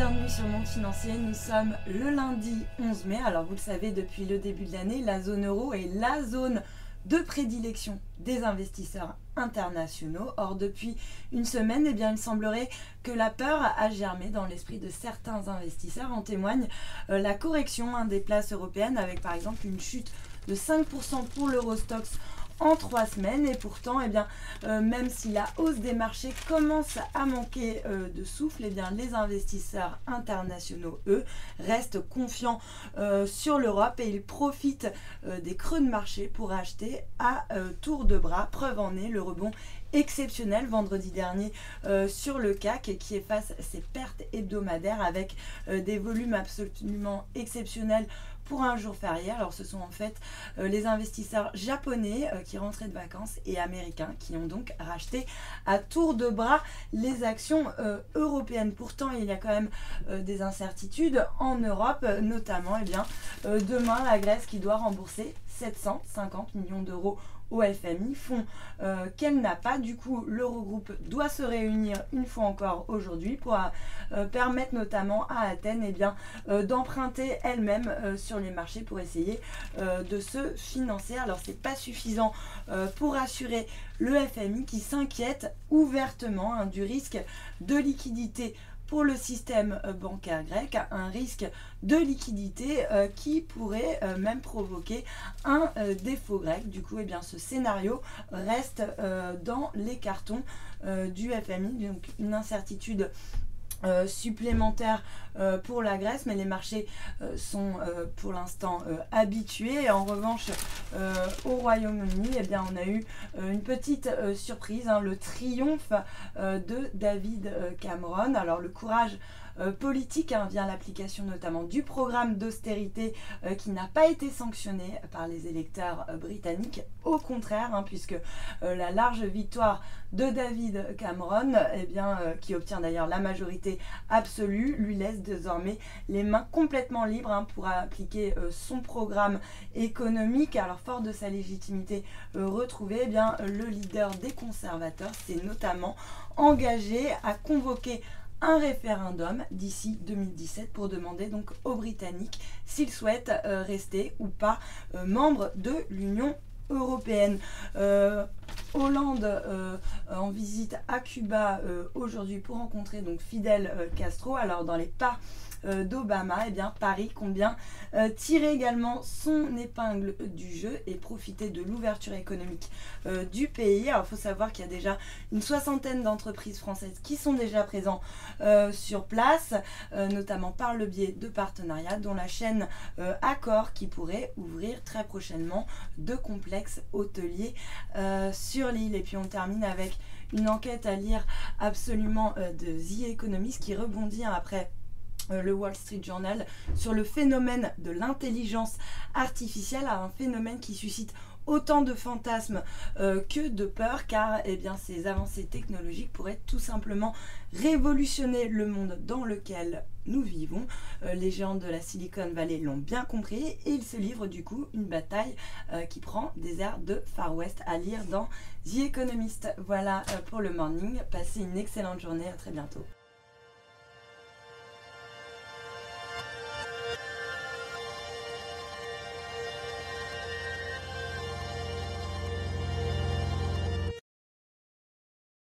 bienvenue sur Monde Financier. Nous sommes le lundi 11 mai. Alors vous le savez, depuis le début de l'année, la zone euro est la zone de prédilection des investisseurs internationaux. Or, depuis une semaine, eh bien, il semblerait que la peur a germé dans l'esprit de certains investisseurs. En témoigne la correction des places européennes avec par exemple une chute de 5% pour l'Eurostoxx en 3 semaines. Et pourtant, eh bien, même si la hausse des marchés commence à manquer de souffle, eh bien, les investisseurs internationaux, eux, restent confiants sur l'Europe et ils profitent des creux de marché pour acheter à tour de bras. Preuve en est le rebond exceptionnel vendredi dernier sur le CAC qui efface ses pertes hebdomadaires avec des volumes absolument exceptionnels pour un jour férié. Alors ce sont en fait les investisseurs japonais qui rentraient de vacances et américains qui ont donc racheté à tour de bras les actions européennes. Pourtant il y a quand même des incertitudes en Europe, notamment demain la Grèce qui doit rembourser 750 millions d'euros au FMI, fonds qu'elle n'a pas. Du coup, l'Eurogroupe doit se réunir une fois encore aujourd'hui pour permettre notamment à Athènes d'emprunter elle-même sur les marchés pour essayer de se financer. Alors, c'est pas suffisant pour assurer le FMI qui s'inquiète ouvertement du risque de liquidité pour le système bancaire grec, un risque de liquidité qui pourrait même provoquer un défaut grec. Du coup, ce scénario reste dans les cartons du FMI, donc une incertitude supplémentaire pour la Grèce, mais les marchés sont pour l'instant habitués. En revanche, au Royaume-Uni, on a eu une petite surprise, le triomphe de David Cameron. Alors le courage politique via l'application notamment du programme d'austérité qui n'a pas été sanctionné par les électeurs britanniques, au contraire, puisque la large victoire de David Cameron, qui obtient d'ailleurs la majorité absolue, lui laisse désormais les mains complètement libres pour appliquer son programme économique. Alors fort de sa légitimité retrouvée, le leader des conservateurs s'est notamment engagé à convoquer un référendum d'ici 2017 pour demander donc aux Britanniques s'ils souhaitent rester ou pas membres de l'Union européenne. Hollande en visite à Cuba aujourd'hui pour rencontrer donc Fidel Castro. Alors dans les pas d'Obama, Paris compte bien tirer également son épingle du jeu et profiter de l'ouverture économique du pays. Alors il faut savoir qu'il y a déjà une 60aine d'entreprises françaises qui sont déjà présentes sur place, notamment par le biais de partenariats, dont la chaîne Accor qui pourrait ouvrir très prochainement 2 complexes hôteliers sur l'île. Et puis on termine avec une enquête à lire absolument de The Economist qui rebondit après le Wall Street Journal sur le phénomène de l'intelligence artificielle, un phénomène qui suscite autant de fantasmes que de peur, car ces avancées technologiques pourraient tout simplement révolutionner le monde dans lequel nous vivons. Les géants de la Silicon Valley l'ont bien compris et ils se livrent du coup une bataille qui prend des airs de Far West, à lire dans The Economist. Voilà pour le morning. Passez une excellente journée, à très bientôt.